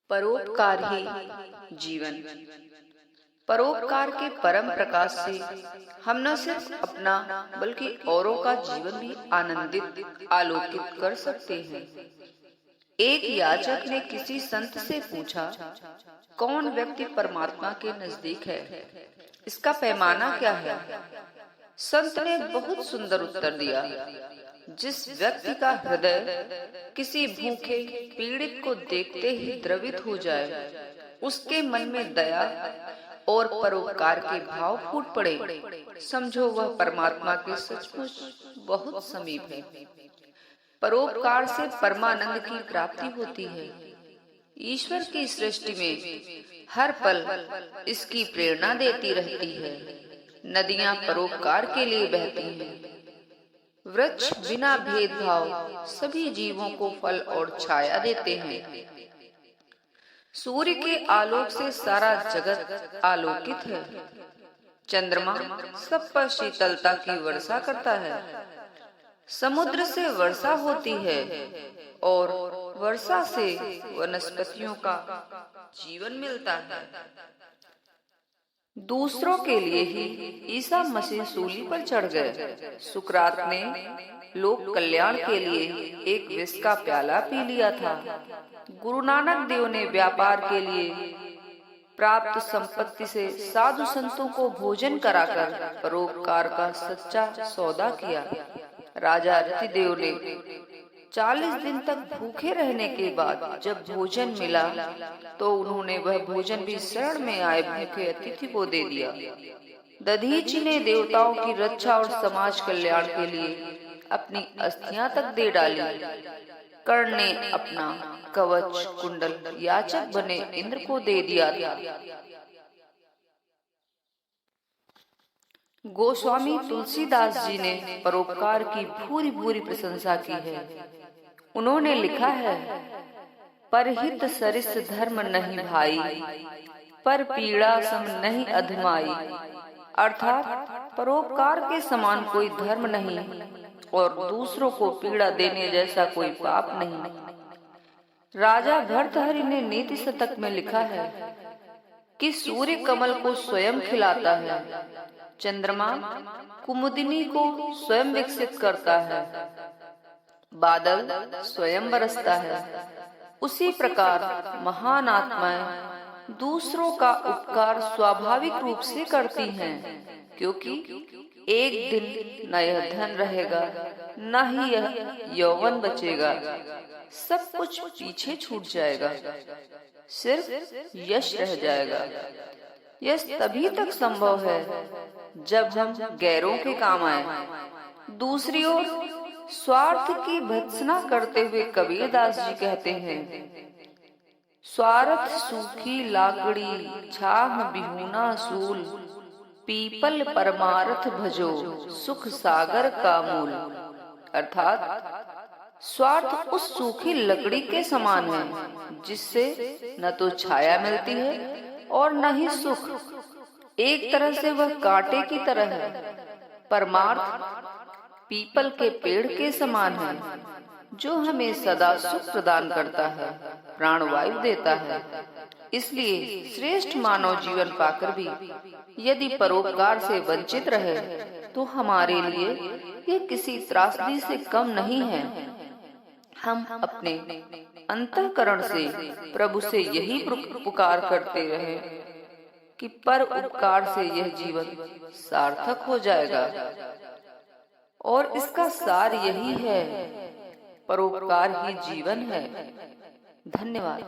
परोपकार ही जीवन। परोपकार के परम प्रकाश से हम न सिर्फ अपना बल्कि औरों का जीवन भी आनंदित आलोकित कर सकते हैं। एक याचक ने किसी संत से पूछा, कौन व्यक्ति परमात्मा के नजदीक है, इसका पैमाना क्या है? संत ने बहुत सुंदर उत्तर दिया, जिस व्यक्ति का हृदय किसी भूखे पीड़ित को देखते ही द्रवित हो जाए, उसके मन में दया और परोपकार के भाव फूट पड़े, समझो वह परमात्मा के सचमुच बहुत समीप है। परोपकार से परमानंद की प्राप्ति होती है। ईश्वर की सृष्टि में हर पल इसकी प्रेरणा देती रहती है। नदियां परोपकार के लिए बहती हैं। वृक्ष बिना भेदभाव सभी जीवों को फल और छाया देते हैं। सूर्य के आलोक से सारा जगत आलोकित है। चंद्रमा सब पर शीतलता की वर्षा करता है। समुद्र से वर्षा होती है और वर्षा से वनस्पतियों का जीवन मिलता है। दूसरों के लिए ही ईसा मसीह सूली पर चढ़ गए। सुकरात ने लोक कल्याण के लिए एक विष का प्याला पी लिया था। गुरु नानक देव ने व्यापार के लिए प्राप्त संपत्ति से साधु संतों को भोजन कराकर परोपकार का सच्चा सौदा किया। राजा रतिदेव ने 40 दिन तक भूखे रहने के बाद जब भोजन मिला तो उन्होंने वह भोजन भी शरण में आए भूखे अतिथि को दे दिया। दधीचि ने देवताओं की रक्षा और समाज कल्याण के लिए अपनी अस्थियां तक दे डाली। कर्ण ने अपना कवच कुंडल याचक बने इंद्र को दे दिया था। गोस्वामी तुलसीदास जी ने परोपकार की भूरी भूरी प्रशंसा की है। उन्होंने लिखा है, परहित सरिस धर्म नहीं भाई, पर पीड़ा सम नहीं अधमाई। अर्थात परोपकार के समान कोई धर्म नहीं और दूसरों को पीड़ा देने जैसा कोई पाप नहीं। राजा भर्तहरि ने नीति शतक में लिखा है कि सूर्य कमल को स्वयं खिलाता है, चंद्रमा कुमुदिनी को स्वयं विकसित करता है, बादल स्वयं बरसता है। उसी प्रकार महान आत्माएं दूसरों का उपकार स्वाभाविक रूप से करती हैं, क्योंकि एक दिन न यह धन रहेगा, न ही यह यौवन बचेगा, सब कुछ पीछे छूट जाएगा, सिर्फ यश रह जाएगा। यश तभी तक संभव है जब हम गैरों के काम आए। दूसरी ओर स्वार्थ की भत्सना करते हुए कबीरदास जी कहते हैं, स्वार्थ सूखी लाकड़ी छाह बिहुना सूल, पीपल परमार्थ भजो सुख सागर का मूल। अर्थात स्वार्थ उस सूखी लकड़ी के समान है जिससे न तो छाया मिलती है और न ही सुख। एक तरह से वह कांटे की तरह है। परमार्थ पीपल के पेड़ के समान है जो हमें सदा सुख प्रदान करता है, प्राणवायु देता है। इसलिए श्रेष्ठ मानव जीवन पाकर भी यदि परोपकार से वंचित रहे तो हमारे लिए यह किसी त्रासदी से कम नहीं है। हम अपने अंतःकरण से प्रभु से यही पुकार करते रहे कि पर उपकार से यह जीवन सार्थक हो जाएगा। और इसका सार यही है, परोपकार ही जीवन है। धन्यवाद।